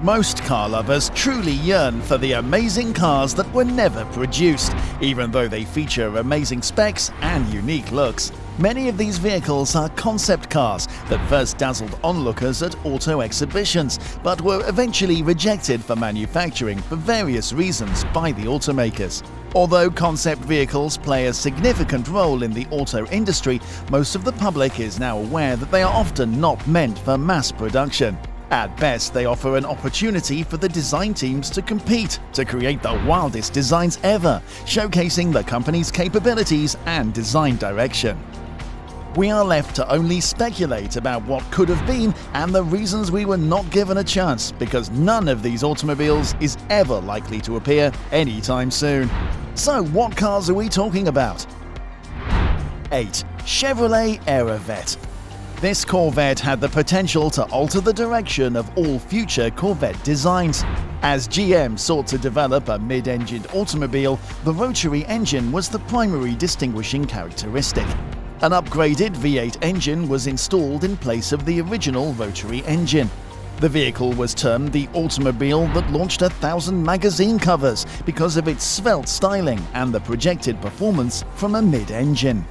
Most car lovers truly yearn for the amazing cars that were never produced, even though they feature amazing specs and unique looks. Many of these vehicles are concept cars that first dazzled onlookers at auto exhibitions, but were eventually rejected for manufacturing for various reasons by the automakers. Although concept vehicles play a significant role in the auto industry, most of the public is now aware that they are often not meant for mass production. At best, they offer an opportunity for the design teams to compete, to create the wildest designs ever, showcasing the company's capabilities and design direction. We are left to only speculate about what could have been and the reasons we were not given a chance, because none of these automobiles is ever likely to appear anytime soon. So what cars are we talking about? 8. Chevrolet Aerovette. This Corvette had the potential to alter the direction of all future Corvette designs. As GM sought to develop a mid-engined automobile, the rotary engine was the primary distinguishing characteristic. An upgraded V8 engine was installed in place of the original rotary engine. The vehicle was termed the automobile that launched 1,000 magazine covers because of its svelte styling and the projected performance from a mid-engine.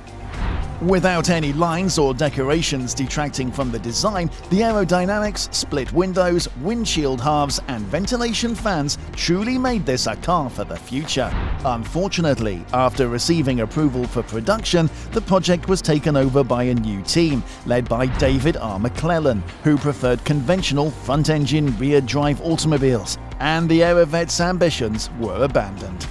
Without any lines or decorations detracting from the design, the aerodynamics, split windows, windshield halves and ventilation fans truly made this a car for the future. Unfortunately, after receiving approval for production, the project was taken over by a new team, led by David R. McClellan, who preferred conventional front-engine rear-drive automobiles, and the Aerovette's ambitions were abandoned.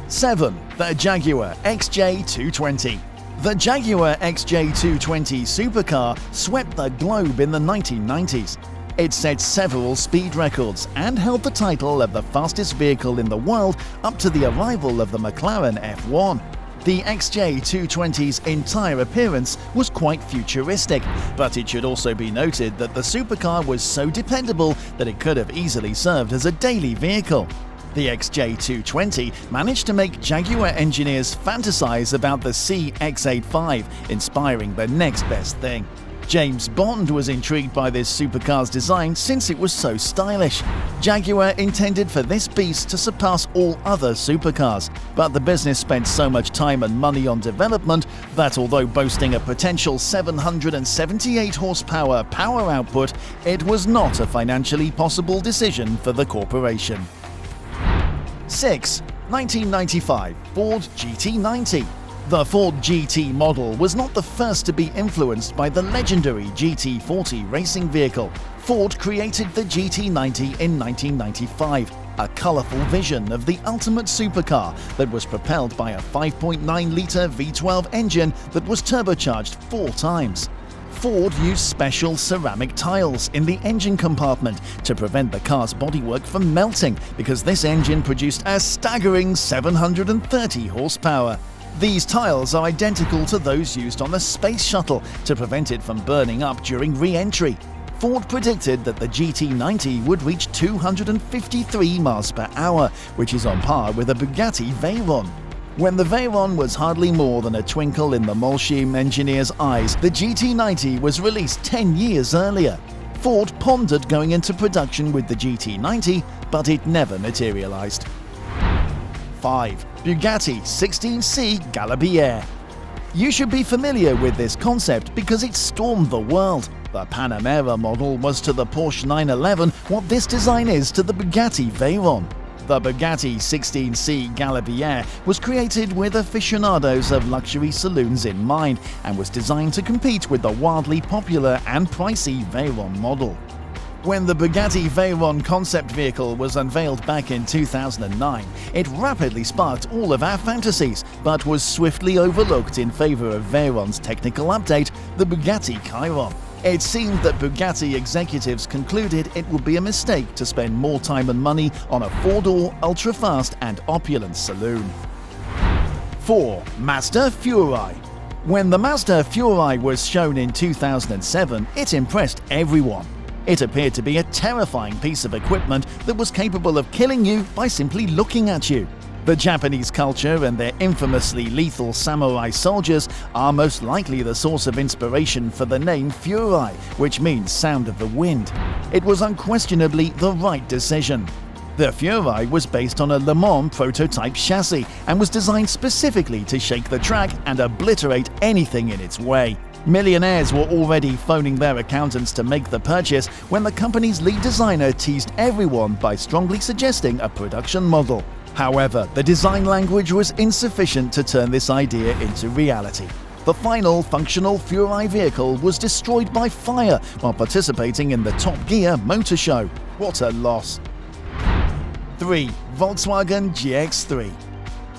7. The Jaguar XJ220. The Jaguar XJ220 supercar swept the globe in the 1990s. It set several speed records and held the title of the fastest vehicle in the world up to the arrival of the McLaren F1. The XJ220's entire appearance was quite futuristic, but it should also be noted that the supercar was so dependable that it could have easily served as a daily vehicle. The XJ220 managed to make Jaguar engineers fantasize about the CX-85, inspiring the next best thing. James Bond was intrigued by this supercar's design since it was so stylish. Jaguar intended for this beast to surpass all other supercars, but the business spent so much time and money on development that although boasting a potential 778 horsepower power output, it was not a financially possible decision for the corporation. 6. 1995 Ford GT90. The Ford GT model was not the first to be influenced by the legendary GT40 racing vehicle. Ford created the GT90 in 1995, a colourful vision of the ultimate supercar that was propelled by a 5.9-litre V12 engine that was turbocharged 4 times. Ford used special ceramic tiles in the engine compartment to prevent the car's bodywork from melting because this engine produced a staggering 730 horsepower. These tiles are identical to those used on the Space Shuttle to prevent it from burning up during re-entry. Ford predicted that the GT90 would reach 253 miles per hour, which is on par with a Bugatti Veyron. When the Veyron was hardly more than a twinkle in the Molsheim engineer's eyes, the GT90 was released 10 years earlier. Ford pondered going into production with the GT90, but it never materialized. 5. Bugatti 16C Galibier. You should be familiar with this concept because it stormed the world. The Panamera model was to the Porsche 911 what this design is to the Bugatti Veyron. The Bugatti 16C Galibier was created with aficionados of luxury saloons in mind and was designed to compete with the wildly popular and pricey Veyron model. When the Bugatti Veyron concept vehicle was unveiled back in 2009, it rapidly sparked all of our fantasies, but was swiftly overlooked in favor of Veyron's technical update, the Bugatti Chiron. It seemed that Bugatti executives concluded it would be a mistake to spend more time and money on a 4-door, ultra-fast and opulent saloon. 4. Mazda Furai. When the Mazda Furai was shown in 2007, it impressed everyone. It appeared to be a terrifying piece of equipment that was capable of killing you by simply looking at you. The Japanese culture and their infamously lethal samurai soldiers are most likely the source of inspiration for the name Furai, which means sound of the wind. It was unquestionably the right decision. The Furai was based on a Le Mans prototype chassis and was designed specifically to shake the track and obliterate anything in its way. Millionaires were already phoning their accountants to make the purchase when the company's lead designer teased everyone by strongly suggesting a production model. However, the design language was insufficient to turn this idea into reality. The final functional Furai vehicle was destroyed by fire while participating in the Top Gear motor show. What a loss. 3. Volkswagen GX3.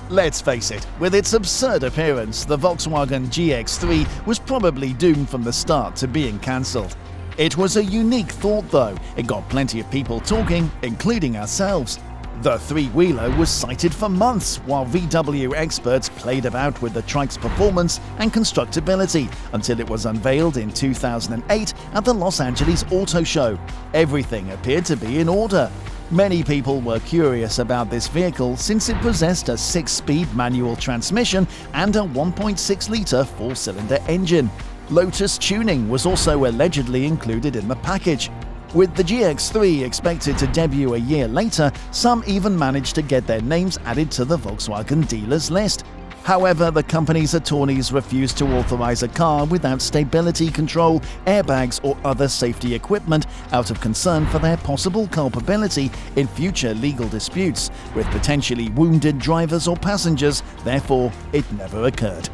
Let's face it, with its absurd appearance, the Volkswagen GX3 was probably doomed from the start to being cancelled. It was a unique thought though. It got plenty of people talking, including ourselves. The three-wheeler was cited for months while VW experts played about with the trike's performance and constructability until it was unveiled in 2008 at the Los Angeles Auto Show. Everything appeared to be in order. Many people were curious about this vehicle since it possessed a 6-speed manual transmission and a 1.6-litre 4-cylinder engine. Lotus tuning was also allegedly included in the package. With the GX3 expected to debut a year later, some even managed to get their names added to the Volkswagen dealers list. However, the company's attorneys refused to authorize a car without stability control, airbags, or other safety equipment out of concern for their possible culpability in future legal disputes with potentially wounded drivers or passengers. Therefore, it never occurred.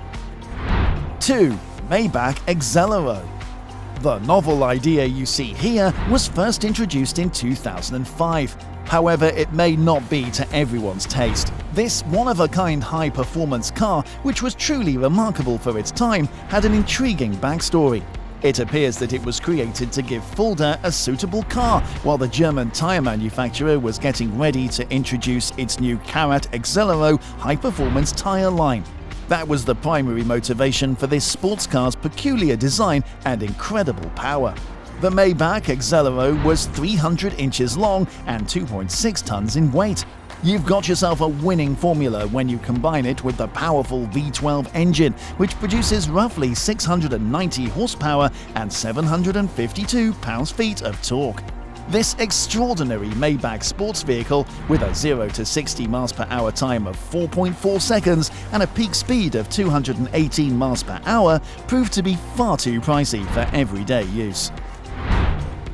2. Maybach Exelero. The novel idea you see here was first introduced in 2005. However, it may not be to everyone's taste. This one-of-a-kind high-performance car, which was truly remarkable for its time, had an intriguing backstory. It appears that it was created to give Fulda a suitable car while the German tire manufacturer was getting ready to introduce its new Karat Exelero high-performance tire line. That was the primary motivation for this sports car's peculiar design and incredible power. The Maybach Exelero was 300 inches long and 2.6 tons in weight. You've got yourself a winning formula when you combine it with the powerful V12 engine, which produces roughly 690 horsepower and 752 pounds-feet of torque. This extraordinary Maybach sports vehicle, with a 0 to 60 mph time of 4.4 seconds and a peak speed of 218 mph, proved to be far too pricey for everyday use.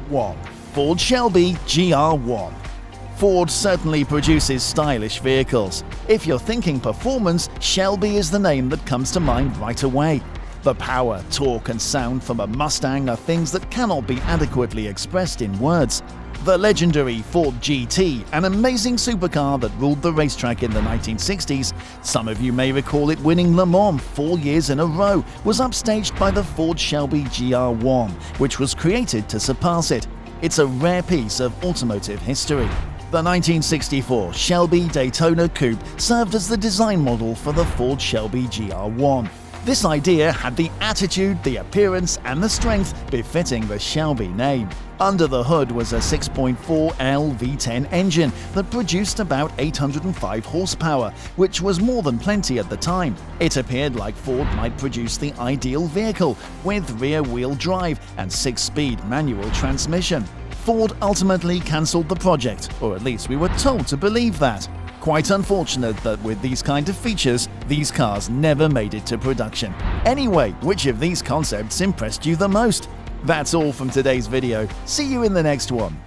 1. Ford Shelby GR1. Ford certainly produces stylish vehicles. If you're thinking performance, Shelby is the name that comes to mind right away. The power, torque, and sound from a Mustang are things that cannot be adequately expressed in words. The legendary Ford GT, an amazing supercar that ruled the racetrack in the 1960s, some of you may recall it winning Le Mans 4 years in a row, was upstaged by the Ford Shelby GR1, which was created to surpass it. It's a rare piece of automotive history. The 1964 Shelby Daytona Coupe served as the design model for the Ford Shelby GR1. This idea had the attitude, the appearance, and the strength befitting the Shelby name. Under the hood was a 6.4L V10 engine that produced about 805 horsepower, which was more than plenty at the time. It appeared like Ford might produce the ideal vehicle, with rear-wheel drive and 6-speed manual transmission. Ford ultimately cancelled the project, or at least we were told to believe that. Quite unfortunate that with these kind of features, these cars never made it to production. Anyway, which of these concepts impressed you the most? That's all from today's video. See you in the next one.